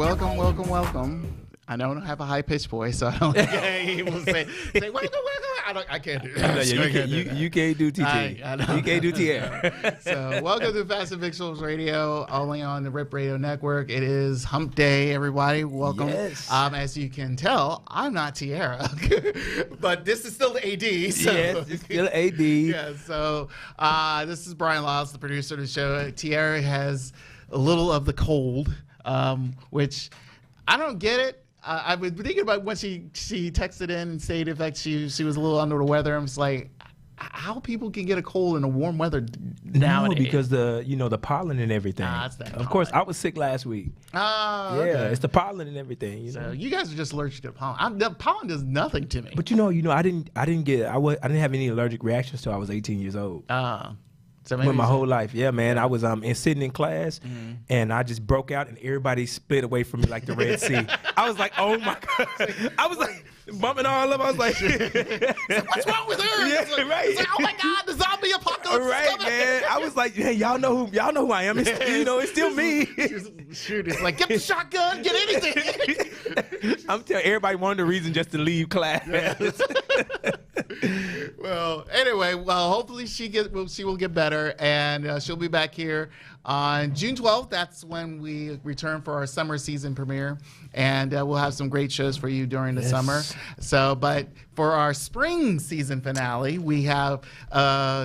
welcome, welcome, welcome. I don't have a high-pitched voice, so I don't think I'm able to say welcome, welcome. I can't do that. No, you can't do TT. You can't do TR. So welcome to Fast and Victuals Radio, only on the RIP Radio Network. It is Hump Day, everybody. Welcome. Yes. As you can tell, I'm not Tiara, but this is still the AD. So. Yes, it's still AD. Yeah, so this is Brian Lyles, the producer of the show. Tiara has a little of the cold, which I don't get it. I've been thinking about when she texted in and stated that she was a little under the weather. I'm just like, how people can get a cold in a warm weather nowadays? No, because the pollen and everything. It's that of course, I was sick last week. Oh, yeah, okay. it's the pollen and everything. So you guys are just allergic to pollen. The pollen does nothing to me. But I didn't have any allergic reactions till I was 18 years old. So maybe my whole life, yeah, man. I was sitting in class, and I just broke out, and everybody split away from me like the Red Sea. I was like, oh my god! I was like bumping all up. I was like, what's wrong with her? Yeah, right. It's like, oh my god, the zombie apocalypse! Right, man. I was like, hey, y'all know who I am. It's, it's still me. Shoot, it's like, get the shotgun, get anything. I'm telling everybody wanted a reason just to leave class. Well, anyway, hopefully she will get better, and she'll be back here on June 12th. That's when we return for our summer season premiere, and we'll have some great shows for you during the summer. So, but for our spring season finale, we have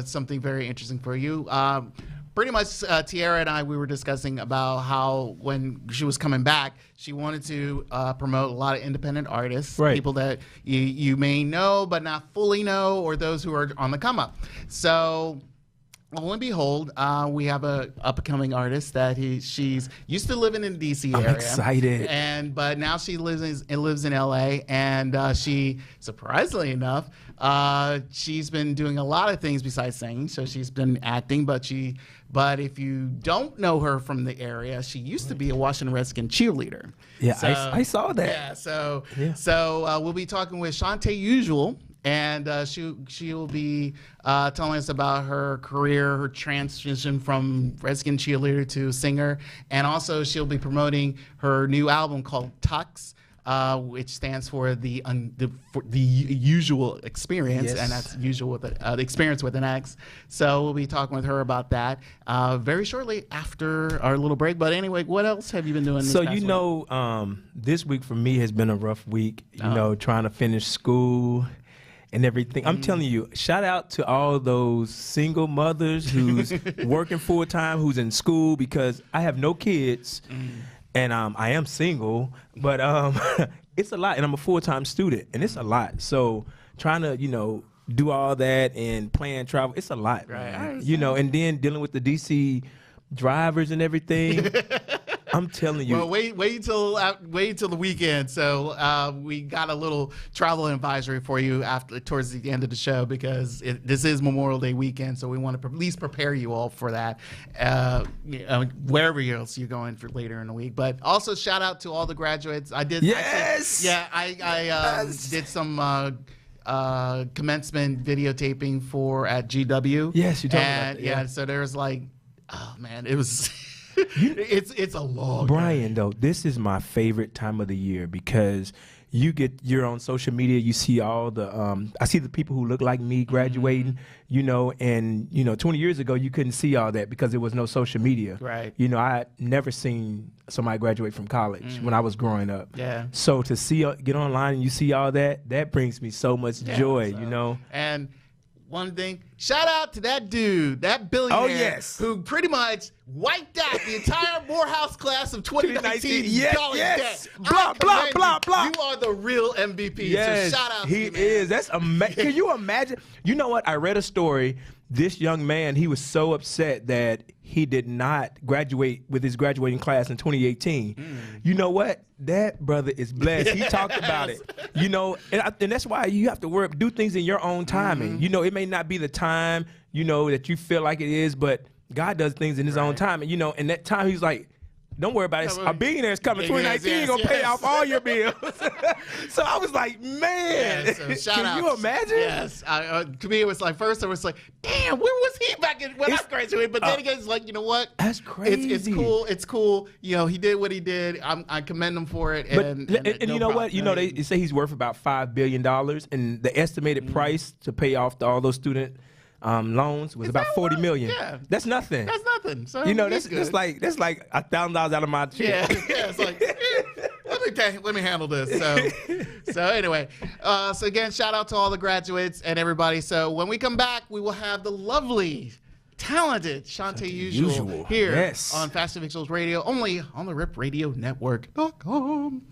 something very interesting for you. Pretty much, Tiara and I, we were discussing about how when she was coming back, she wanted to promote a lot of independent artists, people that you may know but not fully know, or those who are on the come up. So, lo and behold, we have a up-and-coming artist that she's used to living in the DC area. I'm excited. But now she lives in LA, and she, surprisingly enough, she's been doing a lot of things besides singing. So she's been acting, but if you don't know her from the area, she used to be a Washington Redskins cheerleader. Yeah, so, I saw that. Yeah, so we'll be talking with Shaunte Usual. And she will be telling us about her career, her transition from Redskins cheerleader to singer, and also she'll be promoting her new album called Tux, which stands for the Usual Xperience, and that's usual with the experience with an X. So we'll be talking with her about that very shortly after our little break. But anyway, what else have you been doing? So this week for me has been a rough week. Trying to finish school and everything. I'm telling you, shout out to all those single mothers who's working full time, who's in school, because I have no kids and I am single, but it's a lot, and I'm a full-time student, and it's a lot. So trying to, do all that and plan travel, it's a lot, right? And then dealing with the DC drivers and everything. I'm telling you. Well, wait till the weekend. So we got a little travel advisory for you towards the end of the show, because this is Memorial Day weekend. So we want to at least prepare you all for that, wherever else you're going for later in the week. But also shout out to all the graduates. I did. Yes. I did some commencement videotaping at GW. Yes, you told me about that. Yeah. So there's like, oh man, it was. It's a long Brian, though, this is my favorite time of the year, because you're on social media, you see all the I see the people who look like me graduating, and 20 years ago you couldn't see all that because there was no social media. Right. I never seen somebody graduate from college when I was growing up. Yeah. So to get online and you see all that brings me so much joy, And one thing, shout out to that dude, that billionaire, who pretty much wiped out the entire Morehouse class of 2019. Yes. Blah, blah, blah, blah. You are the real MVP. Yes, so shout out to he you, man. is. That's amazing. Can you imagine? You know what? I read a story. This young man, he was so upset that he did not graduate with his graduating class in 2018. You know what? That brother is blessed. He talked about it. And that's why you have to do things in your own timing. It may not be the time, that you feel like it is, but God does things in his own time. And, and that time he's like, don't worry about it. A billionaire's coming. 2019 yes, gonna pay yes. off all your bills. So I was like, man, Yeah, so shout can out. you imagine? Yes. To me, it was like, first, I was like, damn, where was he back when I graduated? But then again, it's like, you know what? That's crazy. It's cool. It's cool. You know, he did what he did. I commend him for it. But, And you know what? You know, they say he's worth about $5 billion, and the estimated price to pay off all those student loans was about $40 million. Yeah. That's nothing. That's nothing. So You know, he's that's good. like $1,000 out of my check. Yeah, it's like, let me handle this. So anyway, so again, shout out to all the graduates and everybody. So when we come back, we will have the lovely, talented Shaunte Usual here on Fast and Victuals Radio, only on the RipRadioNetwork.com.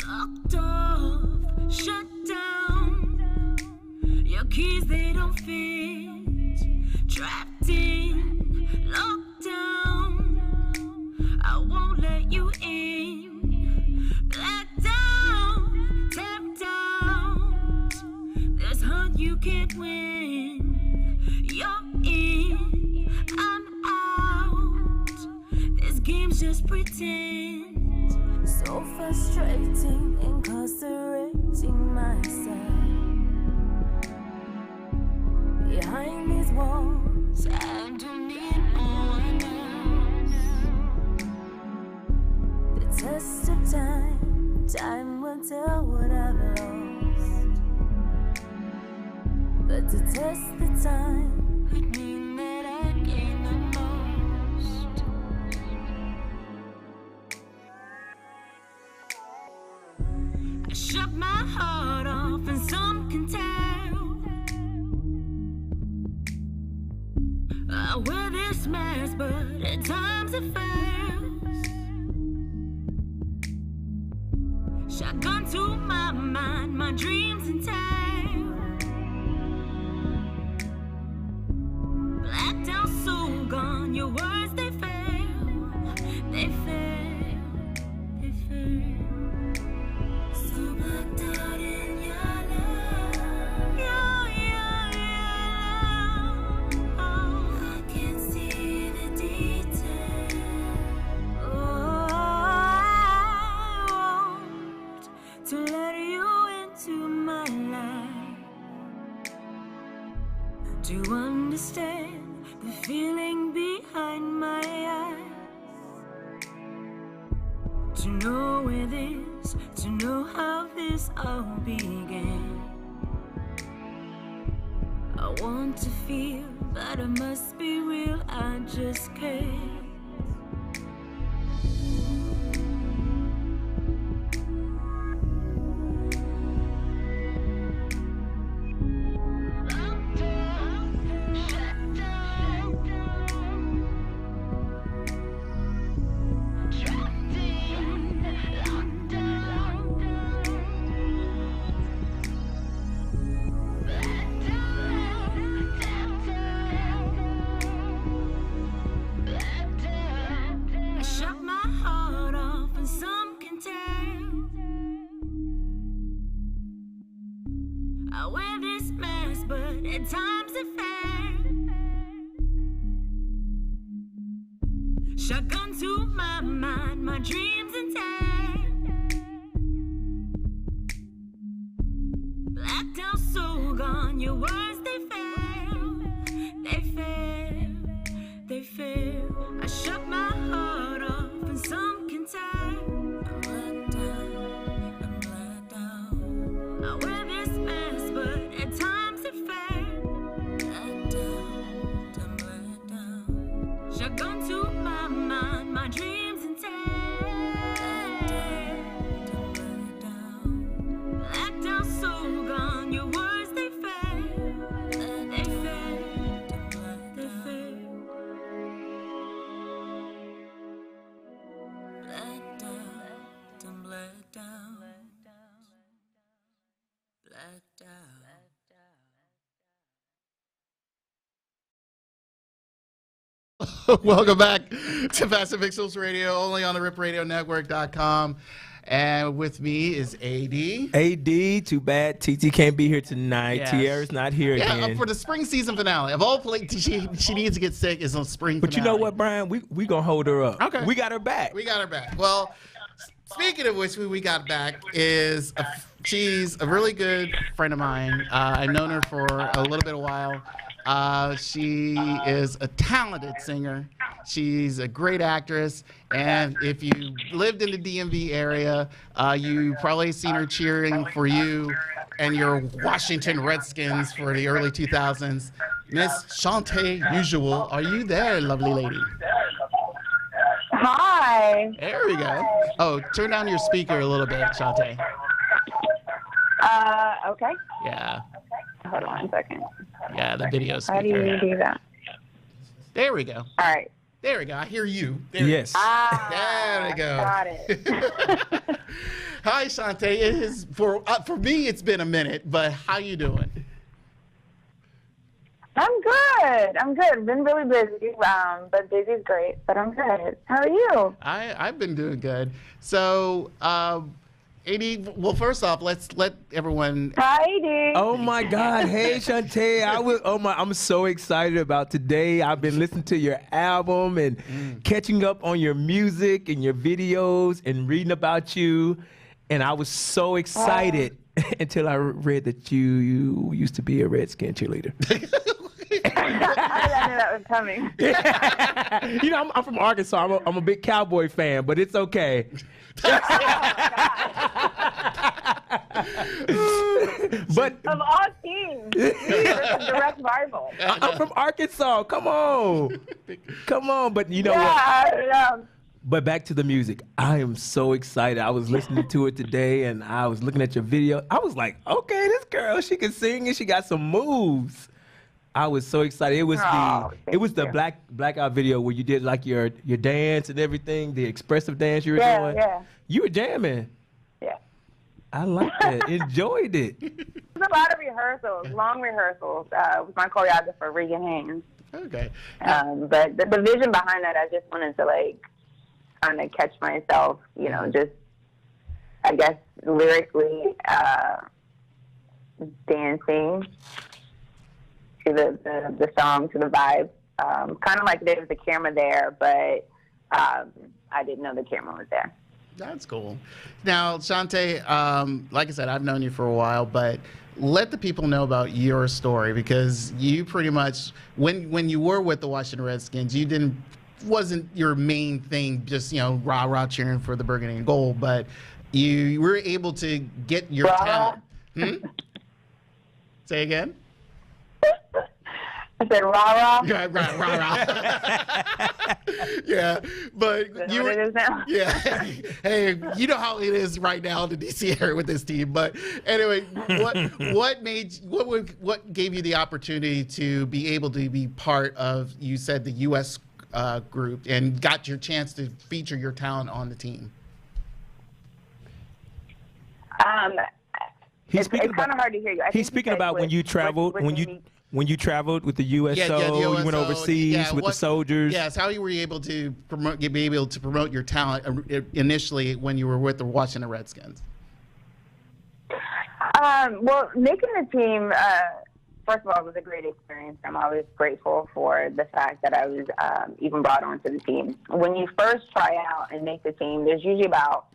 Locked off, shut down. Your keys, they don't fit. Trapped in, locked down. I won't let you in. Blacked out, tapped out. There's hunt you can't win. You're in, I'm out. This game's just pretend. So frustrating, incarcerating myself behind these walls. I don't need no one else. The test of time will tell what I've lost. But to test the time would mean that I gain the most. I shut my heart off and some can tell. I wear this mask, but at times it fails. Shotgun to my mind, my dreams and tales. Blacked out, soul gone, your words they fail. They fail, they fail. So blacked out in your love, your love. I can't see the detail. Oh, I want to let you into my life, to understand the feeling behind my eyes, to know where this, to know how this all began. I want to feel, but I must be real, I just can't. I shut my heart off and some can tell. I wear this mask, but at times it fails. Shotgun to my mind, my dreams and tales. Blacked out, soul gone, your words they fail. They fail, they fail. I shut my heart off and some can tell. I'm let down, I'm let down. I wear this mask, but at times it fails. Let down, I'm let down. Shotgun to my mind, my dreams and tales. Let down, blacked out, soul gone, your words they fail. They fail, they fail. Let down, let down, let down. Welcome back to Fast and Victuals Radio, only on the RipRadioNetwork.com. And with me is AD. AD, too bad TT can't be here tonight. Yes. Tiara's not here again. For the spring season finale. Of all places, she needs to get sick is on spring But finale. you know what, Brian? We gonna hold her up. Okay. We got her back. We got her back. Well, speaking of which, who we got back is she's a really good friend of mine. I've known her for a little bit of while. She is a talented singer. She's a great actress. And if you lived in the DMV area, you probably seen her cheering for you and your Washington Redskins for the early 2000s. Miss Shaunte Usual, are you there, lovely lady? Hi. There we go. Oh, turn down your speaker a little bit, Shaunte. Okay. Yeah. Hold on a second. Yeah, the video speaker. How do you do that? There we go. All right. There we go. I hear you. There Yes. There we go. Got it. Hi, Shaunte. It is for me. It's been a minute, but how you doing? I'm good. Been really busy, but busy's great. But I'm good. How are you? I've been doing good. So, AD. Well, first off, let's let everyone. Hi, Dee. Oh my God! Hey, Shaunte, I'm so excited about today. I've been listening to your album and catching up on your music and your videos and reading about you, and I was so excited until I read that you used to be a Redskin cheerleader. I knew that was coming. You know, I'm from Arkansas. I'm a big Cowboy fan, but it's okay. But Of all teams, it's a direct rival. I'm from Arkansas. Come on. But you know what? Yeah. But back to the music. I am so excited. I was listening to it today, and I was looking at your video. I was like, okay, this girl, she can sing and she got some moves. I was so excited. It was the blackout video where you did like your dance and everything, the expressive dance you were doing. Yeah. You were jamming. Yeah. I liked it. Enjoyed it. There's a lot of rehearsals, long rehearsals, with my choreographer, Regan Haynes. Okay. But the vision behind that, I just wanted to kind of catch myself, just, I guess, lyrically dancing to the song, to the vibe. Kind of like there was a camera there, but I didn't know the camera was there. That's cool. Now, Shaunte, like I said, I've known you for a while, but let the people know about your story, because you pretty much, when you were with the Washington Redskins, wasn't your main thing just, rah-rah cheering for the burgundy and gold, but you were able to get your talent. Say again? I said rah-rah. Yeah, rah-rah. Yeah, but You know what it is now? Yeah. Hey, you know how it is right now in the DC area with this team. But anyway, what gave you the opportunity to be able to be part of, you said, the U.S. Group, and got your chance to feature your talent on the team? It's kind of hard to hear you. He's speaking about when you traveled, when you traveled with the USO, you went overseas with the soldiers. Yes, how you were able to promote your talent initially when you were with the Washington Redskins? Well, making the team, first of all, it was a great experience. I'm always grateful for the fact that I was even brought onto the team. When you first try out and make the team, there's usually about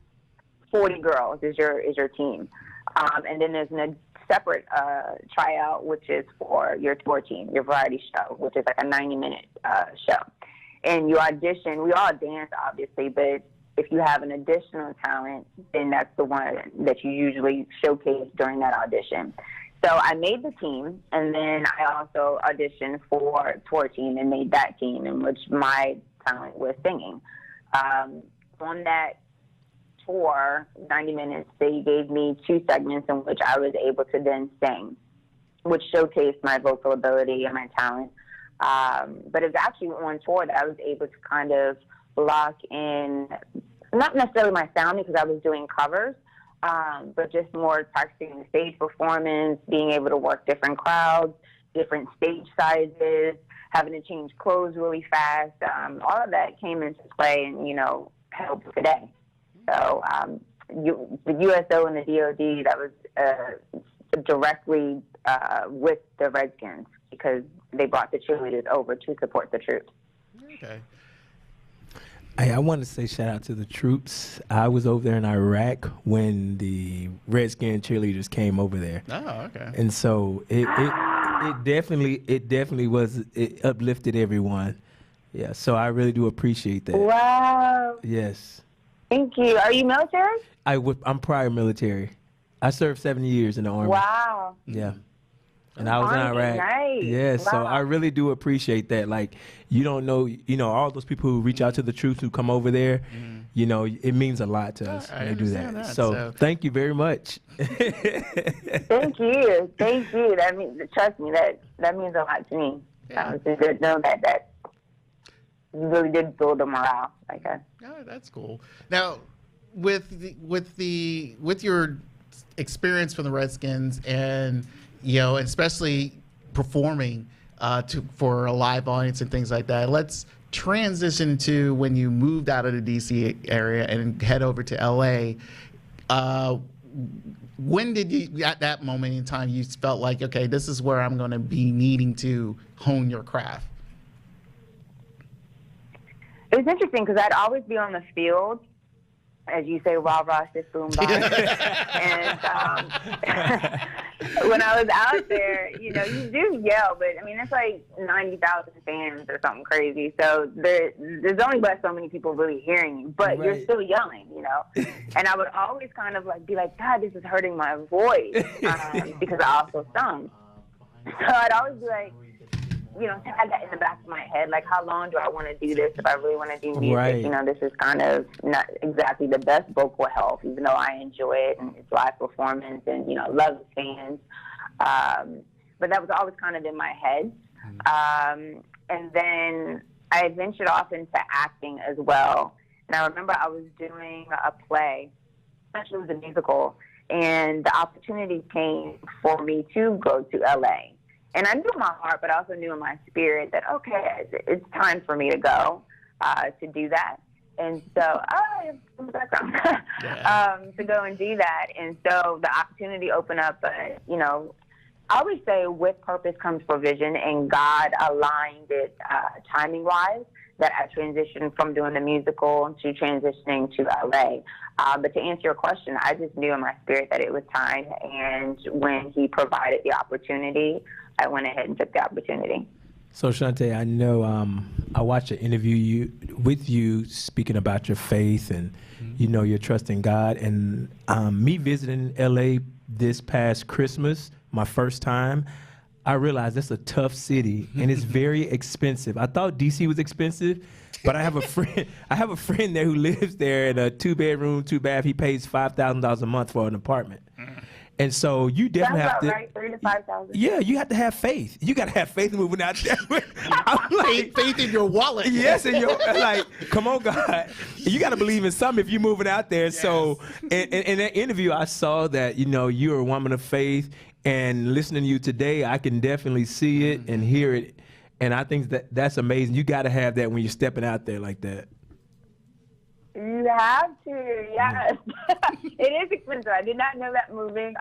40 girls is your team. And then there's a separate tryout, which is for your tour team, your variety show, which is like a 90-minute show. And you audition. We all dance, obviously, but if you have an additional talent, then that's the one that you usually showcase during that audition. So I made the team, and then I also auditioned for a tour team and made that team, in which my talent was singing. On that tour, 90 minutes, they gave me 2 segments in which I was able to then sing, which showcased my vocal ability and my talent. But it was actually on tour that I was able to kind of lock in, not necessarily my sound because I was doing covers, but just more practicing the stage performance, being able to work different crowds, different stage sizes, having to change clothes really fast. All of that came into play and, helped today. So the USO and the DOD, that was directly with the Redskins because they brought the cheerleaders over to support the troops. Okay. Hey, I want to say shout out to the troops. I was over there in Iraq when the Redskins cheerleaders came over there. Oh, okay. And so it definitely was, it uplifted everyone. Yeah, so I really do appreciate that. Wow. Yes. Thank you. Are you military? I'm prior military. I served 7 years in the Army. Wow. Yeah. And I was in Iraq. Nice. Yeah, wow. so I really do appreciate that. Like, you don't know, all those people who reach out to the troops who come over there, it means a lot to us when they do that. So thank you very much. Thank you. That means, trust me, that means a lot to me. Yeah. To know that you really did build the morale. Oh, that's cool. Now, with your experience from the Redskins and especially performing for a live audience and things like that, let's transition to when you moved out of the DC area and head over to LA. When did you, at that moment in time, you felt like, okay, this is where I'm going to be needing to hone your craft? It was interesting because I'd always be on the field, as you say, rah rah, sis boom bye. And when I was out there, you do yell, but I mean it's like 90,000 fans or something crazy. So there's only but so many people really hearing you, but right. You're still yelling, And I would always kind of be like, God, this is hurting my voice because I also sung. So I'd always be like, had that in the back of my head, like, how long do I want to do this if I really want to do music? Right. This is kind of not exactly the best vocal health, even though I enjoy it and it's live performance and, love the fans. But that was always kind of in my head. And then I ventured off into acting as well. And I remember I was doing a play, actually it was a musical, and the opportunity came for me to go to LA. And I knew in my heart, but I also knew in my spirit that, okay, it's time for me to go to do that. And so, to go and do that. And so the opportunity opened up, I always say with purpose comes provision, and God aligned it timing-wise that I transitioned from doing the musical to transitioning to LA. But to answer your question, I just knew in my spirit that it was time. And when he provided the opportunity, I went ahead and took the opportunity. So, Shaunte, I know I watched an interview with you speaking about your faith and, your trust in God. And me visiting L.A. this past Christmas, my first time, I realized that's a tough city and it's very expensive. I thought D.C. was expensive, but I have a friend there who lives there in a 2-bedroom, 2-bath. He pays $5,000 a month for an apartment. And so you definitely have to. Right, 3,000 to 5,000. Yeah, you have to have faith. You got to have faith moving out there. I'm like, faith in your wallet. Yes, and come on, God. You got to believe in something if you're moving out there. Yes. So in that interview, I saw that you're a woman of faith, and listening to you today, I can definitely see it and hear it, and I think that's amazing. You got to have that when you're stepping out there like that. You have to, yes. It is expensive. I did not know that moving.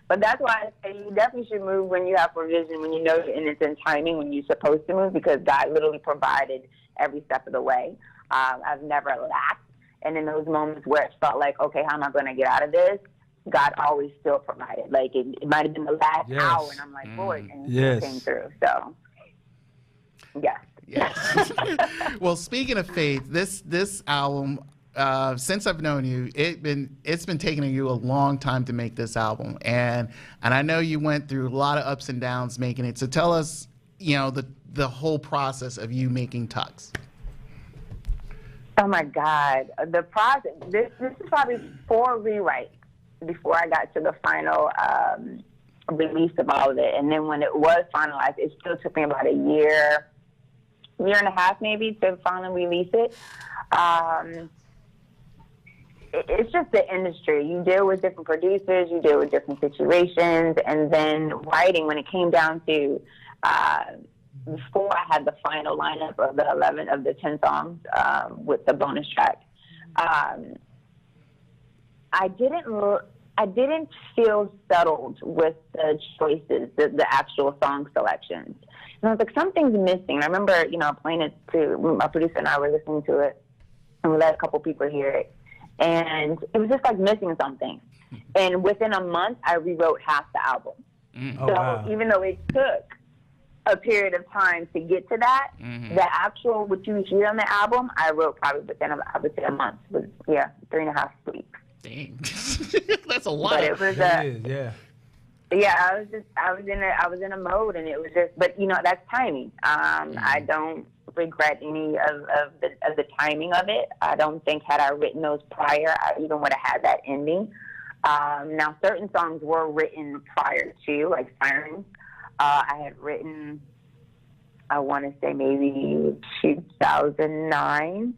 But that's why I say you definitely should move when you have provision, when you know and it's in timing when you're supposed to move, because God literally provided every step of the way. I've never lacked. And in those moments where it felt like, okay, how am I going to get out of this? God always still provided. Like it might have been the last hour, and I'm like, Lord, and it came through. So, yes. Yes. Well, speaking of faith, this album, since I've known you, it's been taking you a long time to make this album, and I know you went through a lot of ups and downs making it. So tell us, the whole process of you making Tux. Oh my God, the process. This is probably 4 rewrites before I got to the final release of all of it, and then when it was finalized, it still took me about a year and a half maybe to finally release it. It's just the industry. You deal with different producers, you deal with different situations, and then writing, when it came down to before I had the final lineup of the 10 songs with the bonus track, I didn't feel settled with the choices, the actual song selections. And I was like, something's missing. And I remember, playing it to my producer and I were listening to it, and we let a couple people hear it. And it was just like missing something. And within a month, I rewrote half the album. Oh, so wow. even though it took a period of time to get to that, the actual, what you hear on the album, I wrote probably within, I would say, a month. It was, 3.5 weeks. Dang. That's a lot. But it was yeah. Yeah, I was in a mode, and it was just, but that's timing. I don't regret any of the timing of it. I don't think had I written those prior, I even would have had that ending. Now, certain songs were written prior to, like Sirens. I had written, I want to say maybe 2009,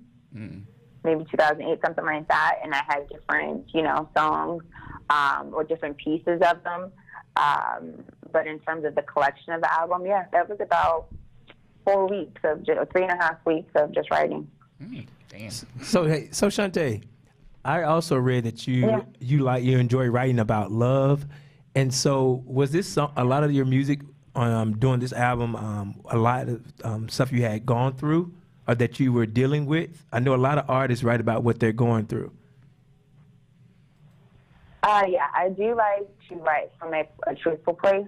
maybe 2008, something like that. And I had different, songs or different pieces of them. But in terms of the collection of the album, that was about 4 weeks of 3.5 weeks of just writing. Damn. So Shaunte, I also read that you enjoy writing about love, and so was this a lot of your music doing this album? A lot of stuff you had gone through, or that you were dealing with. I know a lot of artists write about what they're going through. Yeah, I do like to write from a truthful place,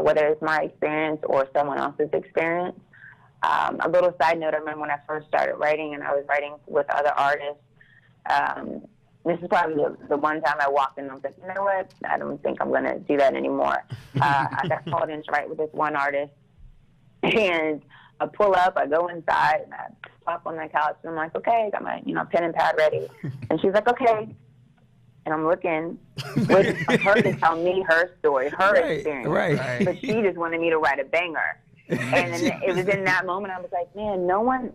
whether it's my experience or someone else's experience. A little side note, I remember when I first started writing and I was writing with other artists, this is probably the one time I walked in and I was like, you know what, I don't think I'm going to do that anymore. I got called in to write with this one artist, and I pull up, I go inside, and I pop on the couch, and I'm like, okay, got my pen and pad ready. And she's like, okay. And I'm looking, waiting for her to tell me her story, her experience. Right. But she just wanted me to write a banger. And then it was in that moment I was like, man,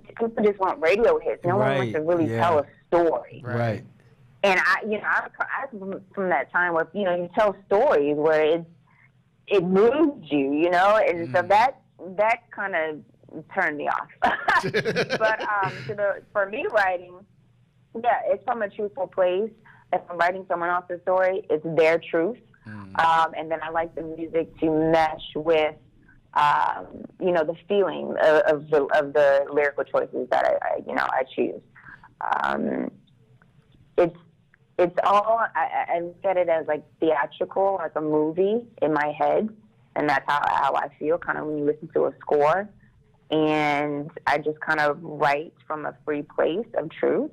people just want radio hits. No one wants to really tell a story. Right. And I from that time where, you tell stories where it moves you, and so that kind of turned me off. But for me writing, it's from a truthful place. If I'm writing someone else's story, it's their truth. And then I like the music to mesh with, the feeling of the lyrical choices that I choose. It's all, I look at it as like theatrical, like a movie in my head. And that's how I feel kind of when you listen to a score. And I just kind of write from a free place of truth.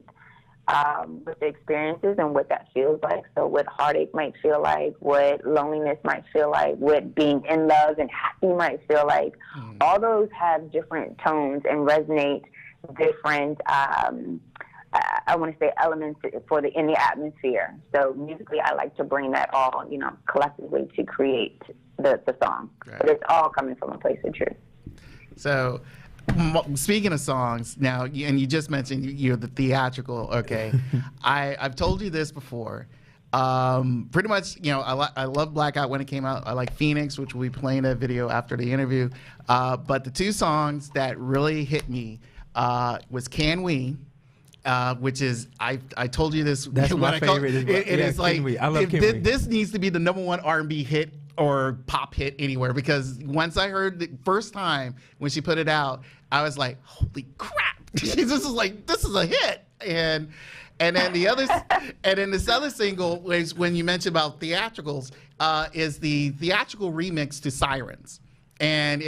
With the experiences and what that feels like. So what heartache might feel like, what loneliness might feel like, what being in love and happy might feel like. All those have different tones and resonate different, I want to say, elements in the atmosphere. So musically, I like to bring that all, collectively to create the song. Right. But it's all coming from a place of truth. So, speaking of songs, now, and you just mentioned you're the theatrical. Okay, I've told you this before. Pretty much, I love Blackout when it came out. I like Phoenix, which we'll be playing that video after the interview. But the two songs that really hit me was Can We, which is I told you this. That's my favorite. It is like I love Can We. This needs to be the #1 R&B hit or pop hit anywhere, because once I heard the first time when she put it out, I was like, holy crap, this is a hit. And then this other single was when you mentioned about theatricals, is the theatrical remix to Sirens. And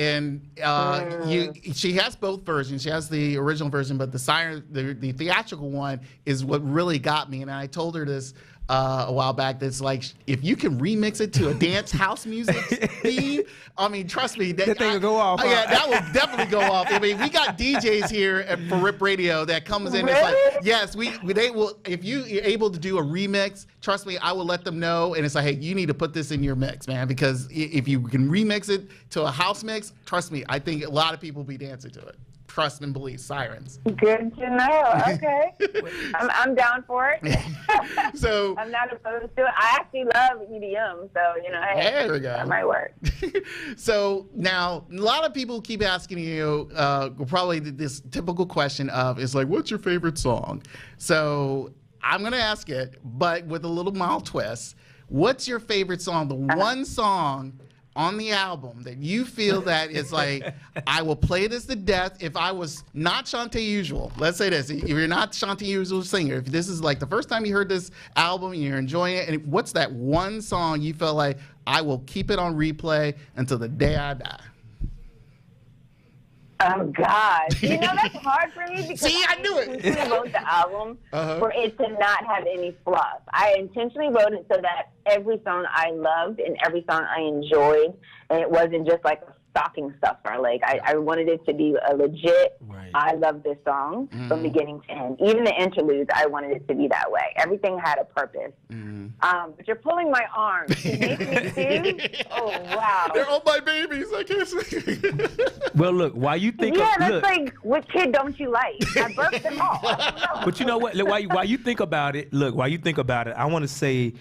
she has both versions. She has the original version, but the theatrical one is what really got me. And I told her this a while back. That's like, if you can remix it to a dance house music theme, I mean, trust me, that thing will go off. Yeah, that will definitely go off. I mean, we got DJs here for Rip Radio that comes in. Really? It's like, yes, they will. If you're able to do a remix, trust me, I will let them know. And it's like, hey, you need to put this in your mix, man, because if you can remix it to a house mix, trust me, I think a lot of people will be dancing to it. trust and believe, Sirens. Good to know. Okay. I'm down for it. So I'm not opposed to it. I actually love EDM, so, hey, there we go. that might work. So now, a lot of people keep asking you probably this typical question of, is like, what's your favorite song? So I'm going to ask it, but with a little mild twist. What's your favorite song, the one song on the album that you feel that is like, I will play this to death if I was not Shaunte Usual? Let's say this, if you're not Shaunte Usual singer, if this is like the first time you heard this album and you're enjoying it, and what's that one song you felt like, I will keep it on replay until the day I die? Oh, God. That's hard for me because See, I knew it. intentionally wrote the album for it to not have any fluff. I intentionally wrote it so that every song I loved and every song I enjoyed, and it wasn't just like a stocking stuffer. Like, I wanted it to be a legit, I love this song from beginning to end. Even the interludes, I wanted it to be that way. Everything had a purpose. But you're pulling my arm. You make me sing? Oh, wow. They're all my babies. I can't sing. Well, look, while you think that's like, what kid don't you like? I birthed them all. But you know what? Look, while you think about it, I want to say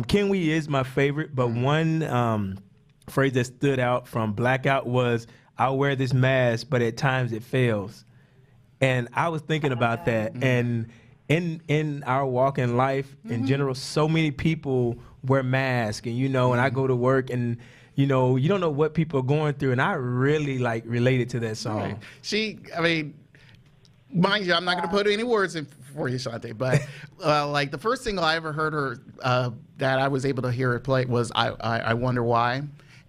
Ken Wee is my favorite, but one phrase that stood out from Blackout was, I'll wear this mask, but at times it fails. And I was thinking about that. And in our walk in life in general, so many people wear masks, and and I go to work, and you don't know what people are going through, and I really related to that song. Right. Mind you, I'm not going to put any words in for you, Shaunte, but the first single I ever heard her that I was able to hear her play was I Wonder Why.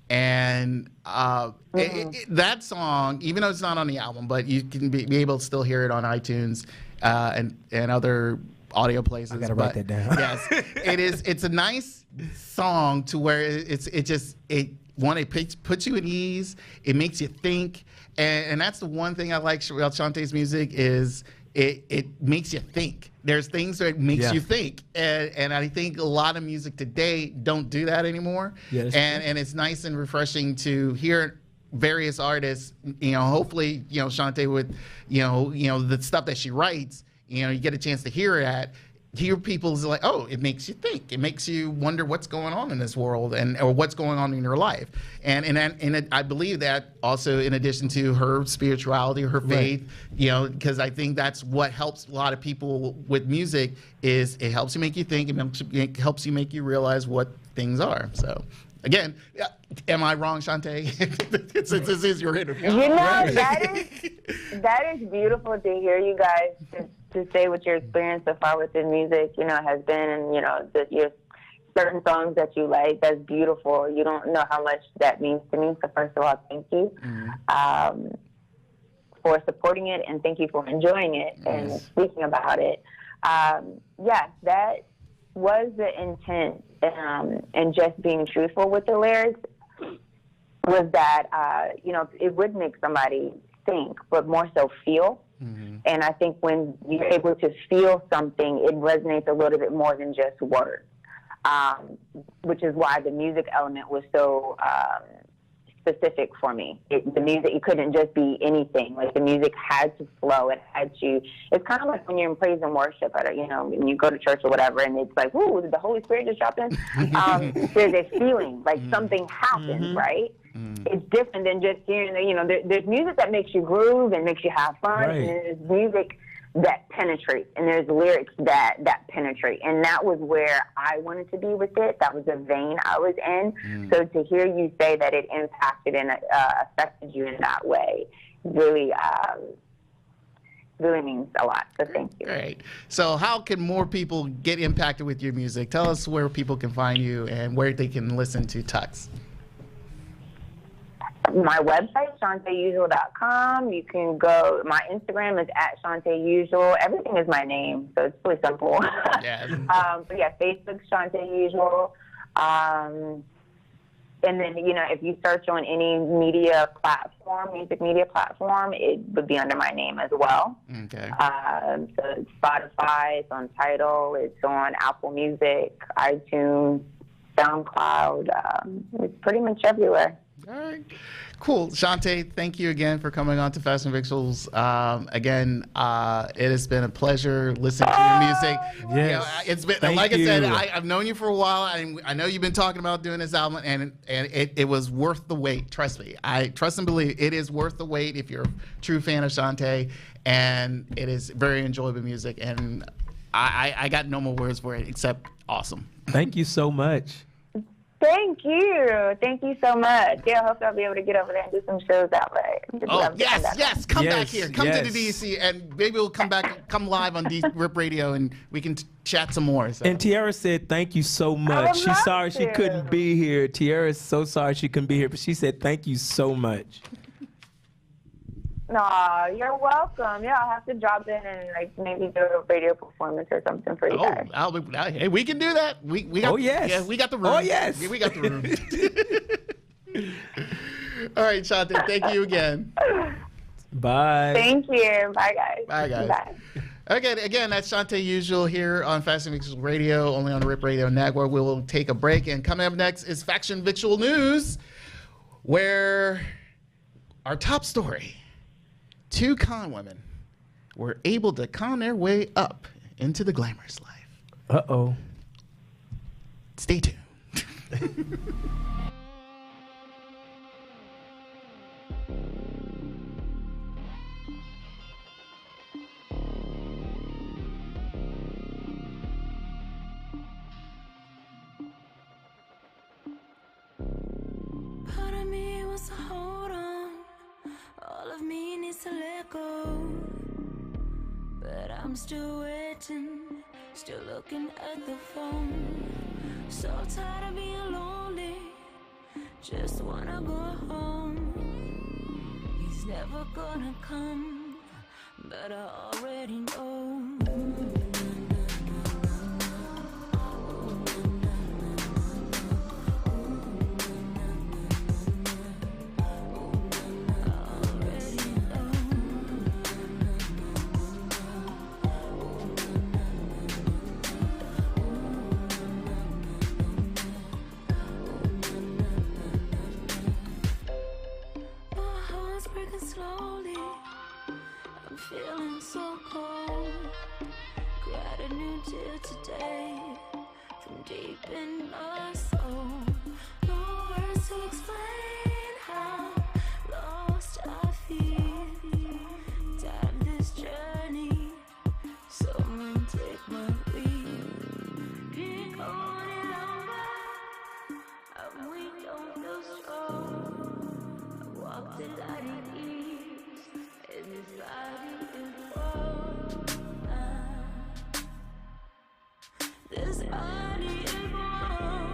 And that song, even though it's not on the album, but you can be able to still hear it on iTunes and other audio places. I gotta write that down. Yes, it is. It's a nice song to where it puts you at ease. It makes you think, and that's the one thing I like about Shaunte's music is it makes you think. There's things that makes you think, and I think a lot of music today don't do that anymore. Yeah, and it's nice and refreshing to hear various artists. Hopefully, Shaunte with, the stuff that she writes. You get a chance to hear people's like, oh, it makes you think. It makes you wonder what's going on in this world or what's going on in your life. And I believe that also in addition to her spirituality, her faith, because I think that's what helps a lot of people with music is it helps you make you think. It helps you make you realize what things are. So again, am I wrong, Shaunte? Since this is your interview. That is beautiful to hear you guys to say what your experience so far with the music, has been, and your certain songs that you like. That's beautiful. You don't know how much that means to me. So first of all, thank you for supporting it, and thank you for enjoying it and speaking about it. Yes, that was the intent, and just being truthful with the lyrics was that it would make somebody think, but more so feel. And I think when you're able to feel something, it resonates a little bit more than just words, which is why the music element was so specific for me. The music, it couldn't just be anything. Like, the music had to flow. It had to. It's kind of like when you're in praise and worship, when you go to church or whatever, and it's like, "Ooh, did the Holy Spirit just drop in?" There's a feeling like something happened, right? It's different than just hearing, there's music that makes you groove and makes you have fun, and there's music that penetrates, and there's lyrics that penetrate. And that was where I wanted to be with it. That was the vein I was in. So to hear you say that it impacted and affected you in that way really means a lot. So thank you. Great. So how can more people get impacted with your music? Tell us where people can find you and where they can listen to Tux. My website, ShaunteUsual.com. You can go, my Instagram is @ShaunteUsual. Everything is my name, so it's really simple. Yeah. But yeah, Facebook, Shaunte Usual. And then, if you search on any media platform, music media platform, it would be under my name as well. Okay. So it's Spotify, it's on Tidal, it's on Apple Music, iTunes, SoundCloud. It's pretty much everywhere. All right. Cool. Shaunte, thank you again for coming on to Fashion Victuals. Again, it has been a pleasure listening to your music. Yes. You know, it's been, Thank like I said, you. I've known you for a while, and I know you've been talking about doing this album, and it was worth the wait. Trust me. I trust and believe it is worth the wait if you're a true fan of Shaunte, and it is very enjoyable music, and I got no more words for it except awesome. Thank you so much. Thank you. Thank you so much. Yeah, I hope I'll be able to get over there and do some shows that way. Oh, yes. Come back Yes, here. Come to the yes. DC, and maybe we'll come live on Rip Radio, and we can chat some more. So. And Tiara said thank you so I much. would She's love sorry she to. couldn't be here. Tiara's so sorry she couldn't be here, but she said thank you so much. Nah, you're welcome. Yeah, I'll have to drop in and like maybe do a radio performance or something for you guys. Hey, we can do that. We got. Oh, yes. Yeah, we got the room. Oh, yes. Yeah, we got the room. All right, Shaunte. Thank you again. Bye. Thank you. Bye, guys. Bye, guys. Bye. Okay, again, that's Shaunte Usual here on Fashion Victuals Radio, only on the Rip Radio Network. We will take a break, and coming up next is Fashion Victual News, where our top story: 2 con women were able to con their way up into the glamorous life. Uh-oh. Stay tuned. Part of me wants to hold on. All of me needs to let go. But I'm still waiting, still looking at the phone. So tired of being lonely, just wanna go home. He's never gonna come, but I already know. Slowly, I'm feeling so cold. Gratitude till today, from deep in my soul. No words to explain how lost I feel. Time this journey, someone take my lead. Keep going it over, I'm weak, don't feel strong. I walk the light in ease, and this body is wrong. This body is wrong.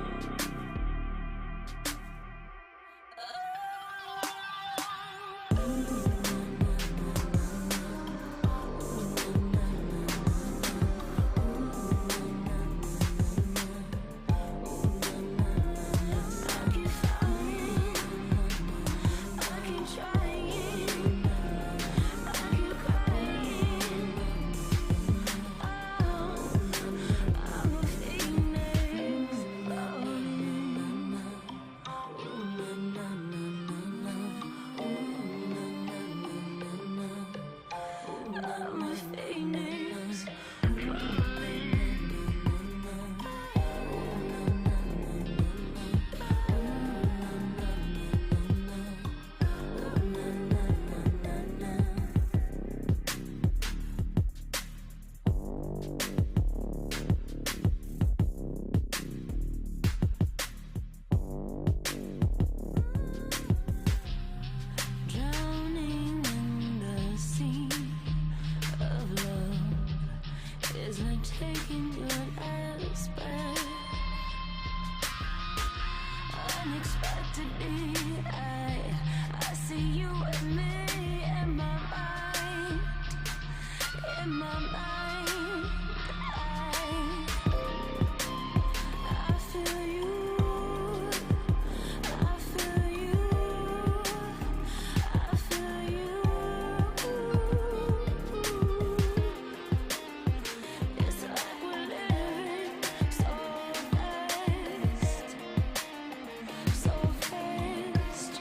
I keep falling, I keep trying, I keep crying. I'm a phoenix. I'm a phoenix. Drowning in the sea of love is like taking your last breath. Unexpectedly, I see you and me in my mind. In my mind, I feel you. I feel you. I feel you. It's like we're living so fast, so fast.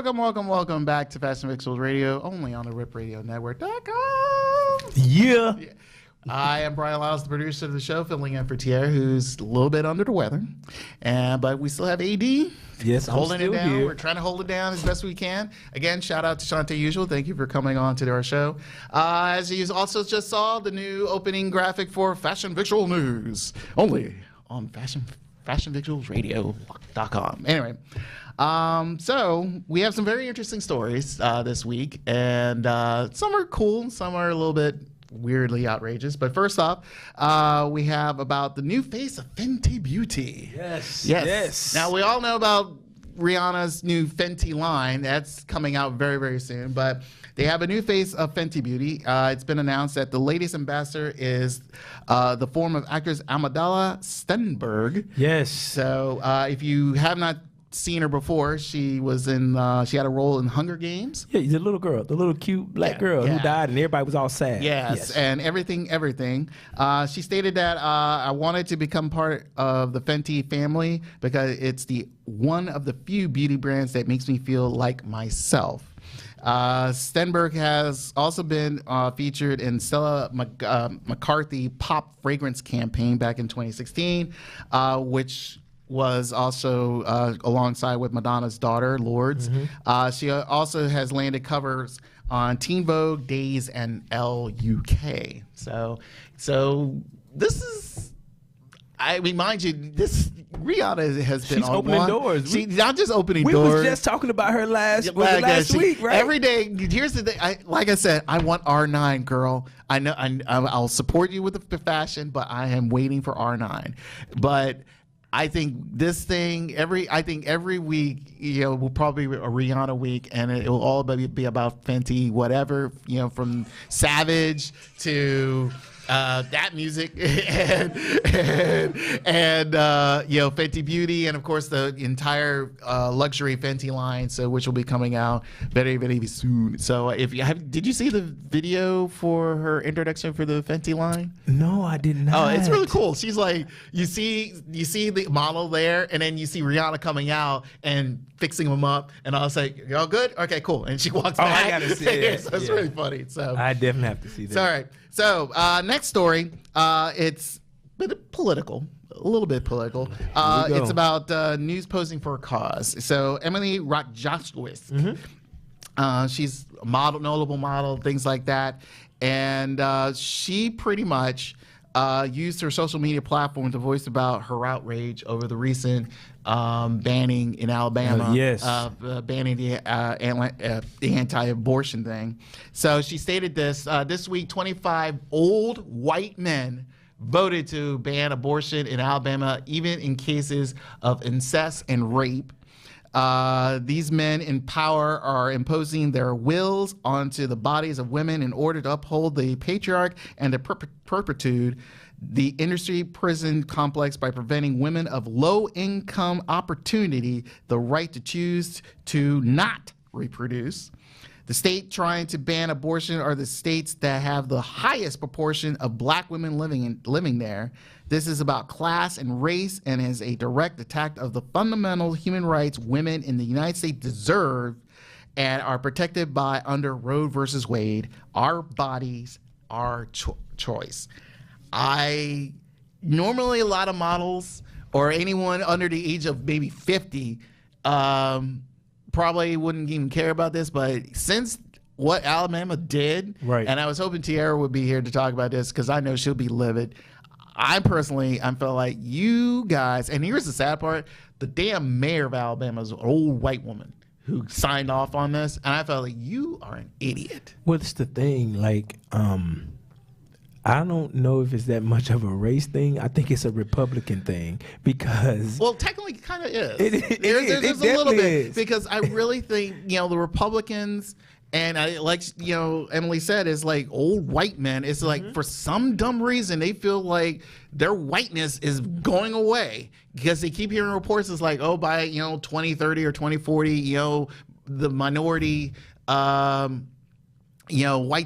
welcome back to Fashion Victuals Radio, only on the RipRadioNetwork.com. Yeah. I am Brian Lyles, the producer of the show, filling in for Tierra, who's a little bit under the weather. But we still have AD. Yes, I'm holding still it down. here. We're trying to hold it down as best we can. Again, shout out to Shaunte Usual. Thank you for coming on to our show. As you also just saw, the new opening graphic for Fashion Victual News, only on FashionVictualsRadio.com. Anyway. So we have some very interesting stories this week, and some are cool, some are a little bit weirdly outrageous. But first off, we have about the new face of Fenty Beauty. Yes. Now, we all know about Rihanna's new Fenty line. That's coming out very, very soon. But they have a new face of Fenty Beauty. It's been announced that the latest ambassador is the form of actress Amandla Stenberg. Yes. So if you have not seen her before, she was in she had a role in Hunger Games. Yeah, the little girl, the little cute black girl who died, and everybody was all sad. Yes. And everything. She stated that I wanted to become part of the Fenty family because it's the one of the few beauty brands that makes me feel like myself. Stenberg has also been featured in Stella McCarthy pop fragrance campaign back in 2016, which was also alongside with Madonna's daughter, Lourdes. She also has landed covers on Teen Vogue, Days, and Elle UK. So this is, I mean, mind you, this Rihanna has been She's opening doors. She's not just opening doors. We was just talking about her last week, right? Every day. Here's the thing. Like I said, I want R9, girl. I know. I'll support you with the fashion, but I am waiting for R9. But I think this thing every week, will probably be a Rihanna week, and it will all be about Fenty, whatever, from Savage to that music and Fenty Beauty, and of course the entire luxury Fenty line, which will be coming out very, very soon. So did you see the video for her introduction for the Fenty line? No, I did not. Oh, it's really cool. She's like, you see the model there, and then you see Rihanna coming out and fixing them up, and I'll say, "Y'all good? Okay, cool." And she walks back. I gotta see it. So it's really funny. So I definitely have to see that. All right. So next story, it's a little bit political. It's about news posing for a cause. So Emily Ratajkowski, she's a model, notable model, things like that, and she pretty much used her social media platform to voice about her outrage over the recent banning in Alabama, banning the anti-abortion thing. So she stated this week, 25 old white men voted to ban abortion in Alabama, even in cases of incest and rape. These men in power are imposing their wills onto the bodies of women in order to uphold the patriarch and to perpetuate the industry prison complex by preventing women of low income opportunity the right to choose to not reproduce. The state trying to ban abortion are the states that have the highest proportion of black women living there. This is about class and race and is a direct attack of the fundamental human rights women in the United States deserve and are protected by under Roe versus Wade. Our bodies, our choice. Normally a lot of models or anyone under the age of maybe 50 probably wouldn't even care about this, but since what Alabama did, right, and I was hoping Tierra would be here to talk about this because I know she'll be livid. I felt like you guys, and here's the sad part, the damn mayor of Alabama is an old white woman who signed off on this, and I felt like you are an idiot. What's the thing? I don't know if it's that much of a race thing. I think it's a Republican thing because... Well, technically it kind of is. There's a little bit. Because I really think, the Republicans, and Emily said, is like old white men. It's like for some dumb reason, they feel like their whiteness is going away because they keep hearing reports. It's like, by, 2030 or 2040, the minority, whites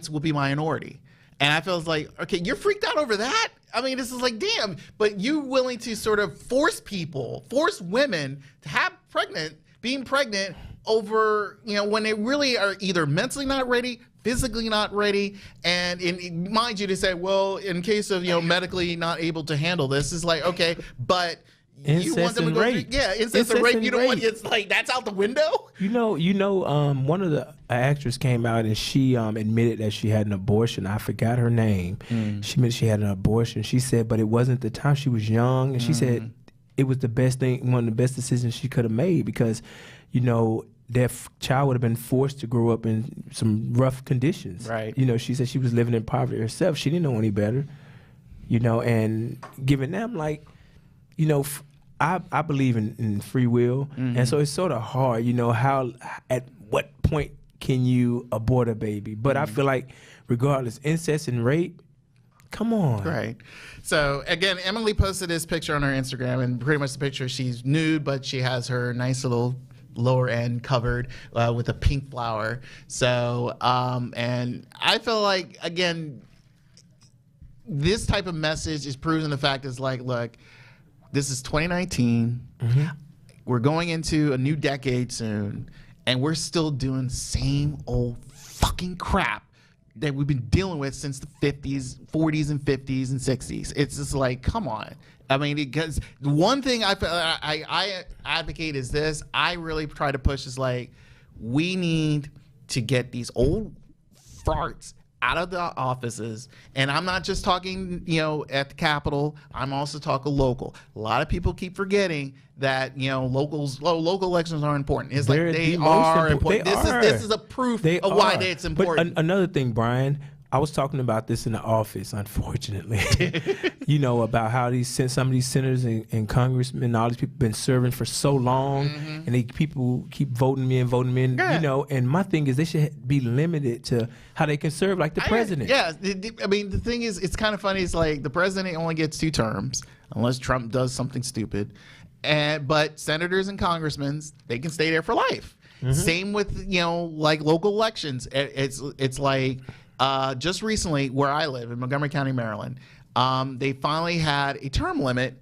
will be minority. And I felt like, okay, you're freaked out over that? I mean, this is like, damn, but you willing to sort of force women to being pregnant over, when they really are either mentally not ready, physically not ready, and mind you, to say, well, in case of medically not able to handle this, is like, okay, but you want them to go rape. Incest and rape. You don't want, it's like that's out the window. One of the actors came out and she admitted that she had an abortion. I forgot her name. She admitted she had an abortion. She said, but it wasn't the time. She was young, and she said it was the best thing, one of the best decisions she could have made, because that child would have been forced to grow up in some rough conditions. Right. She said she was living in poverty herself. She didn't know any better. And giving them I believe in free will, and so it's sort of hard, how, at what point can you abort a baby? But I feel like regardless, incest and rape, come on. Right. So again, Emily posted this picture on her Instagram, and pretty much the picture, she's nude, but she has her nice little lower end covered with a pink flower. So, and I feel like, again, this type of message is proving the fact is like, look, this is 2019. We're going into a new decade soon, and we're still doing the same old fucking crap that we've been dealing with since the 40s and 50s and 60s. It's just like, come on. I mean, because one thing I advocate is this. I really try to push is like, we need to get these old farts out of the offices, and I'm not just talking, at the Capitol. I'm also talking local. A lot of people keep forgetting that local elections are important. It's like they are important. This is a proof of why it's important. But another thing, Brian, I was talking about this in the office, unfortunately. About how some of these senators and congressmen, all these people been serving for so long, and people keep voting me in. And my thing is they should be limited to how they can serve, like the president. I mean, the thing is, it's kind of funny. It's like the president only gets 2 terms unless Trump does something stupid, but senators and congressmen, they can stay there for life. Same with like local elections. It's like. Just recently, where I live in Montgomery County, Maryland, they finally had a term limit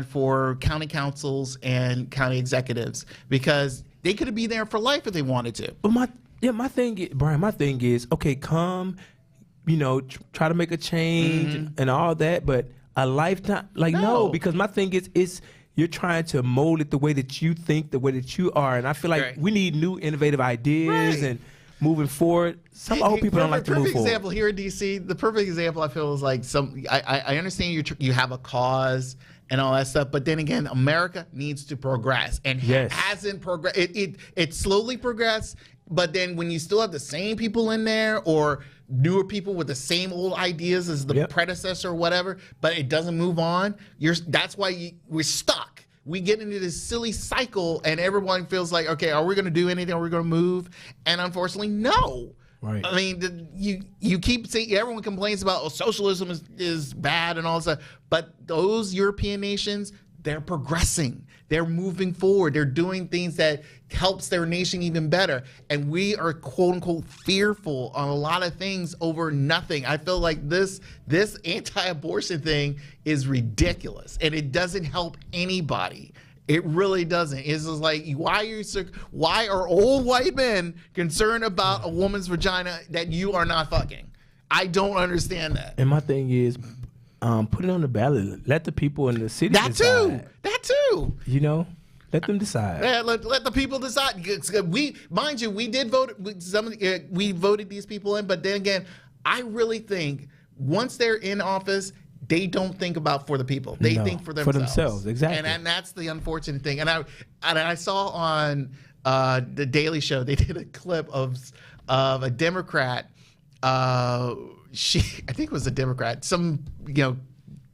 for county councils and county executives, because they could be there for life if they wanted to. But my thing, Brian, okay, come, try to make a change and all that, but a lifetime, no, because my thing is you're trying to mold it the way that you think, the way that you are, and I feel like we need new, innovative ideas and. Moving forward, some old people don't like to move forward. Perfect example here in D.C. The perfect example I feel is like I understand you have a cause and all that stuff, but then again, America needs to progress and hasn't progressed. It slowly progressed, but then when you still have the same people in there or newer people with the same old ideas as the predecessor or whatever, but it doesn't move on, that's why we're stuck. We get into this silly cycle, and everyone feels like, okay, are we going to do anything? Are we going to move? And unfortunately, no. Right. I mean, you keep saying, everyone complains about socialism is bad and all that stuff, but those European nations, they're progressing. They're moving forward. They're doing things that helps their nation even better. And we are, quote unquote, fearful on a lot of things over nothing. I feel like this anti-abortion thing is ridiculous, and it doesn't help anybody. It really doesn't. It's just like, why are old white men concerned about a woman's vagina that you are not fucking? I don't understand that. And my thing is, put it on the ballot. Let the people in the city decide. That too. Let them decide. Yeah, let the people decide. Mind you, we did vote. We voted these people in, but then again, I really think once they're in office, they don't think about for the people. They think for themselves. For themselves, exactly. And that's the unfortunate thing. And I saw on the Daily Show, they did a clip of a Democrat. I think it was a Democrat, some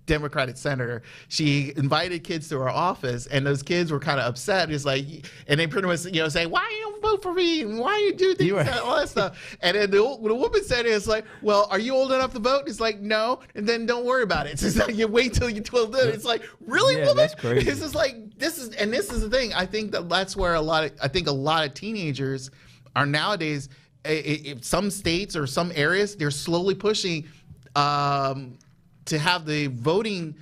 Democratic senator. She invited kids to her office, and those kids were kind of upset. It's like, and they pretty much say, why you don't vote for me, and why you do things, and all that stuff. And then the woman said, it's like, well, are you old enough to vote? It's like, no, and then don't worry about it. It's like, you wait till you're 12. It's like, really, woman? That's crazy. This is the thing. I think that's where a lot of teenagers are nowadays. Some states or some areas, they're slowly pushing to have the voting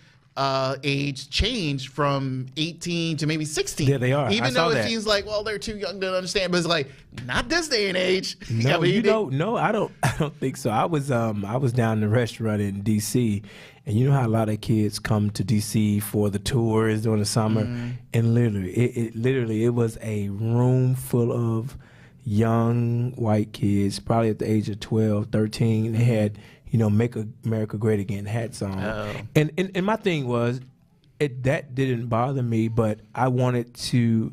age changed from 18 to maybe 16. Yeah, they are. Even I saw though it that. seems like, well, they're too young to understand, but it's like, not this day and age. No, I mean, no, I don't think so. I was down in the restaurant in DC, and you know how a lot of kids come to DC for the tours during the summer, and literally it was a room full of young white kids, probably at the age of 12, 13. They had, Make America Great Again hats on. Oh. And my thing was, that didn't bother me, but I wanted to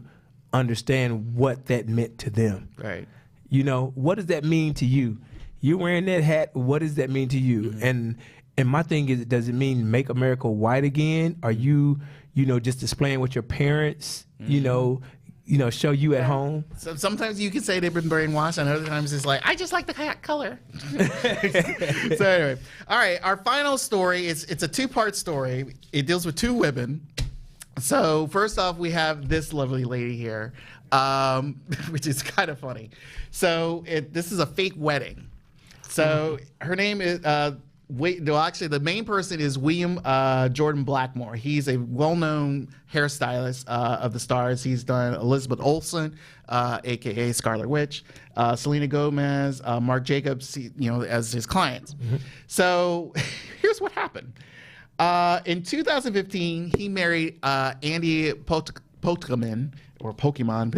understand what that meant to them. Right. What does that mean to you? You're wearing that hat, what does that mean to you? And my thing is, does it mean make America white again? Are you, just displaying what your parents, show you at home? So sometimes you can say they've been brainwashed, and other times it's like, I just like the hat color. So anyway, all right, our final story, it's a two-part story. It deals with two women. So first off, we have this lovely lady here, which is kind of funny. So this is a fake wedding. So her name is... actually, the main person is William Jordan Blackmore. He's a well-known hairstylist of the stars. He's done Elizabeth Olsen, aka Scarlet Witch, Selena Gomez, Marc Jacobs, as his clients. So here's what happened. In 2015, he married Andy Pokemon, or Pokemon,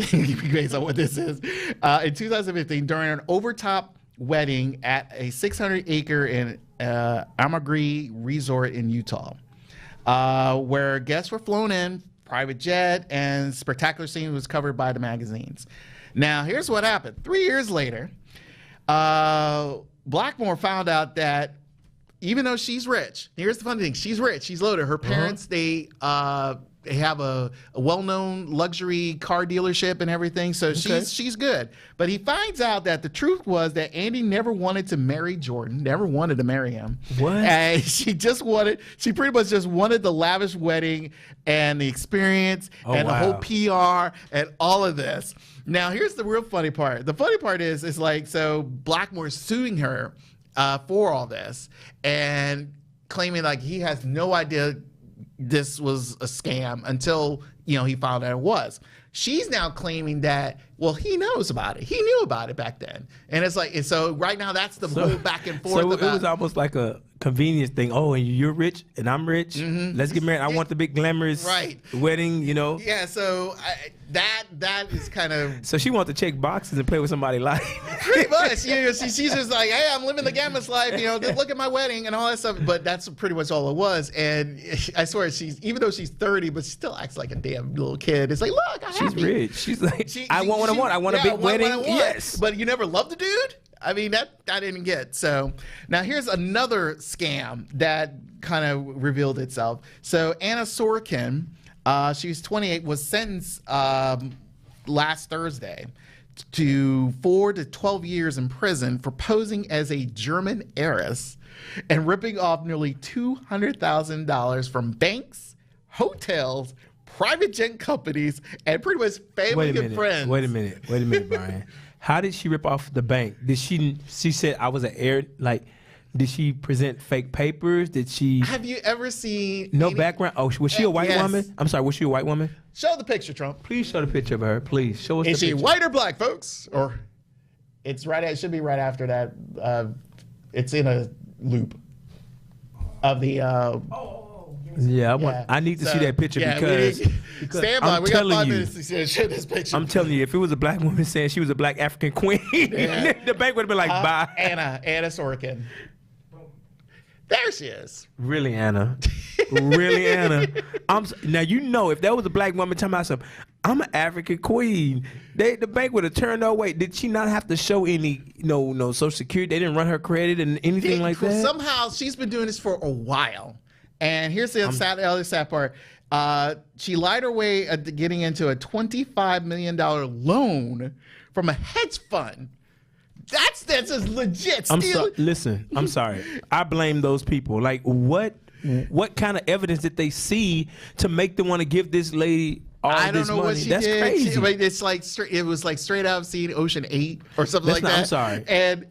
based on what this is. In 2015, during an overtop wedding at a 600-acre in Amagri Resort in Utah, where guests were flown in, private jet, and spectacular scene was covered by the magazines. Now, here's what happened. 3 years later, Blackmore found out that even though she's rich, here's the funny thing, she's rich, she's loaded. Her parents, they have a well-known luxury car dealership and everything, so she's good. But he finds out that the truth was that Andy never wanted to marry Jordan, never wanted to marry him. What? And she pretty much just wanted the lavish wedding and the experience and the whole PR and all of this. Now, here's the real funny part. The funny part is like, so Blackmore's suing her for all this and claiming like he has no idea this was a scam until, he found out it was. She's now claiming that, well, he knows about it. He knew about it back then. And it's like, so right now that's the whole back and forth. So it was almost like a convenience thing. Oh, and you're rich and I'm rich. Let's get married. I want the big glamorous wedding, Yeah, so that is kind of... So she wants to check boxes and play with somebody's life. Pretty much. She's just like, hey, I'm living the glamorous life, look at my wedding and all that stuff. But that's pretty much all it was. And I swear, even though she's 30, but she still acts like a damn little kid. It's like, look, She's rich. She's like, I want what I want. I want a big wedding. Yes. But you never loved the dude? I mean, that I didn't get. So now here's another scam that kind of revealed itself. So Anna Sorokin, she's 28, was sentenced last Thursday to 4 to 12 years in prison for posing as a German heiress and ripping off nearly $200,000 from banks, hotels, private jet companies, and pretty much family and friends. Wait a minute, Brian. How did she rip off the bank? She said I was an heir, like, did she present fake papers? Did she... Have you ever seen... No background? Oh, was she a white woman? I'm sorry, was she a white woman? Show the picture, Trump. Please show the picture of her, please. Show us the picture. Is she white or black, folks? Or it should be right after that. It's in a loop of the... I need to see that picture because stand by. We got 5 minutes to show this picture. I'm telling you, if it was a black woman saying she was a black African queen, the bank would have been like, bye. Anna Sorokin. There she is. Really, Anna? Really, Anna? Now, if that was a black woman talking about something, I'm an African queen, the bank would have turned her away. Did she not have to show any, no Social Security? They didn't run her credit and anything like that? Somehow, she's been doing this for a while. And here's the other sad part. She lied her way to getting into a $25 million loan from a hedge fund. That's as legit. Listen, I'm sorry. I blame those people. Like, what kind of evidence did they see to make them want to give this lady all I don't this know money. what she That's did. crazy. It's like it was like straight out of seeing Ocean 8 or something like that. I'm sorry. And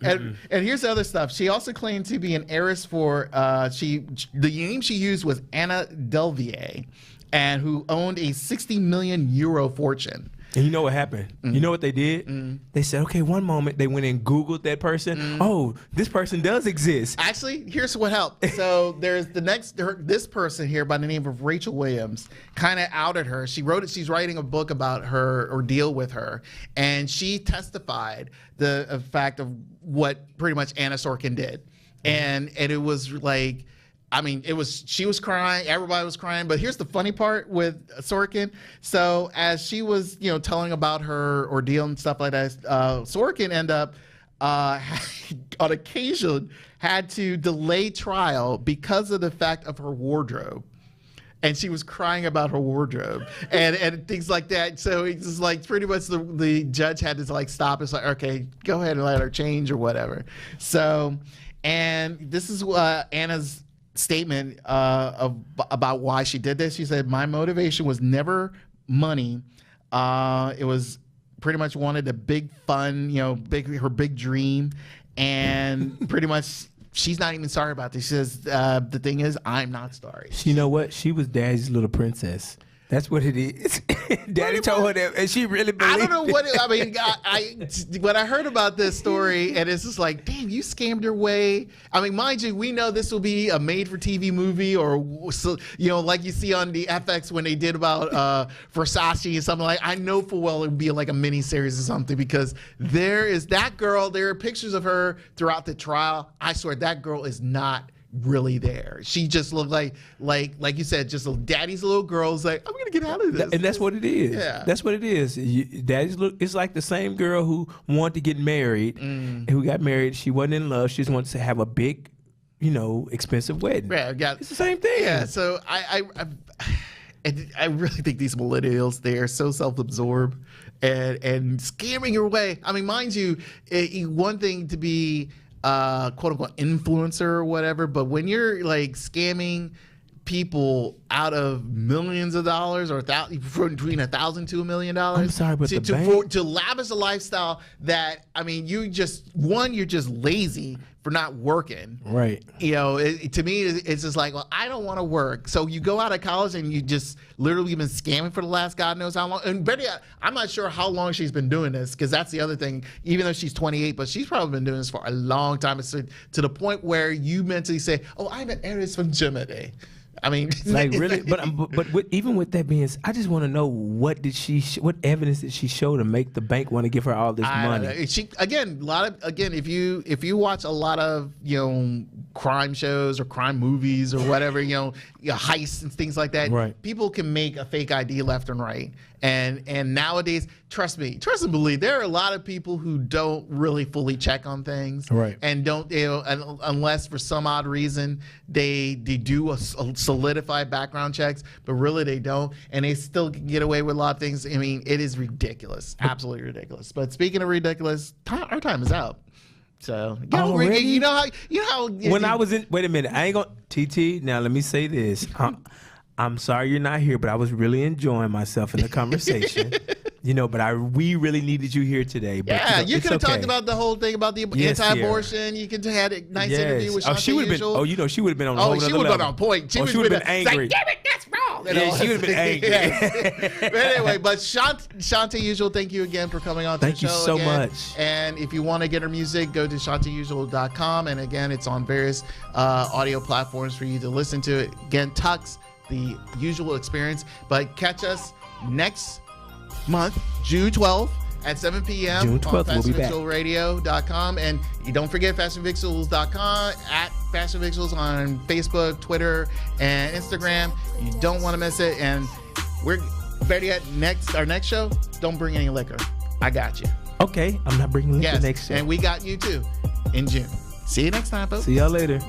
here's the other stuff. She also claimed to be an heiress for the name she used was Anna Delvaux, and who owned a 60 million euro fortune. And you know what happened? You know what they did? They said, okay, one moment. They went and Googled that person. Oh, this person does exist. Actually, here's what helped. So there's this person here by the name of Rachel Williams kind of outed her. She's writing a book about her ordeal with her, and she testified the fact of what pretty much Anna Sorkin did. And it was like, I mean, she was crying, everybody was crying, but here's the funny part with Sorkin. So as she was, telling about her ordeal and stuff like that, Sorkin ended up, on occasion, had to delay trial because of the fact of her wardrobe. And she was crying about her wardrobe and things like that. So it's just like pretty much the judge had to like stop. It's like, okay, go ahead and let her change or whatever. So, and this is Anna's statement about why she did this. She said, my motivation was never money. It was pretty much wanted a big fun, her big dream. And pretty much she's not even sorry about this. She says, the thing is, I'm not sorry. You know what? She was Daddy's little princess. That's what it is. Daddy told her that, and she really believed it. I don't know what I mean. When I heard about this story, and it's just like, damn, you scammed your way. I mean, mind you, we know this will be a made-for-TV movie, or like you see on the FX when they did about Versace and something like. I know full well it would be like a mini-series or something, because there is that girl. There are pictures of her throughout the trial. I swear that girl is not really there. She just looked like you said, just daddy's little girl's like, I'm gonna get out of this. And that's what it is. Yeah. That's what it is. Daddy's it's like the same girl who wanted to get married, and who got married. She wasn't in love. She just wanted to have a big, expensive wedding. Yeah, it's the same thing. Yeah. So I really think these millennials, they are so self-absorbed and scamming your way. I mean, mind you, one thing to be quote unquote influencer or whatever, but when you're like scamming people out of millions of dollars or between $1,000 to $1 million, I'm sorry, but to lavish a lifestyle that, I mean, you're just lazy for not working. Right. To me, it's just like, well, I don't want to work. So you go out of college and you just literally been scamming for the last God knows how long. And Betty, I'm not sure how long she's been doing this, because that's the other thing. Even though she's 28, but she's probably been doing this for a long time. It's to the point where you mentally say, oh, I'm an heiress from Germany. I mean, like really, even with that being, I just want to know what evidence did she show to make the bank want to give her all this money? If you watch a lot of crime shows or crime movies or whatever, heists and things like that, right. People can make a fake ID left and right. And nowadays, trust and believe, there are a lot of people who don't really fully check on things, right? And don't, unless for some odd reason they do a solidified background checks, but really they don't, and they still can get away with a lot of things. I mean, it is ridiculous, absolutely ridiculous. But speaking of ridiculous, our time is out. So you know how when I was in, wait a minute, I ain't gonna TT. Now let me say this. I'm sorry you're not here, but I was really enjoying myself in the conversation. But we really needed you here today. But, yeah, you could have talked about the whole thing about the anti-abortion. You could have had a nice interview with Shaunte Usual. She would have been on. She would have been on point. She would have been angry. Like, damn it, that's wrong. She would have been angry. But anyway, Shaunte Usual, thank you again for coming on. Thank you so much. And if you want to get her music, go to ShaunteUsual.com. And again, it's on various audio platforms for you to listen to it. Again, Tux, the Usual Experience. But catch us next month, June 12th at 7 p.m. June 12th, on we'll be back. FashionVictualRadio.com. And you don't forget FashionVictuals.com, at FashionVictuals on Facebook, Twitter, and Instagram. You don't want to miss it. And we're better yet, our next show, don't bring any liquor. I got you. Okay, I'm not bringing liquor next show. And we got you too in June. See you next time, folks. See y'all later.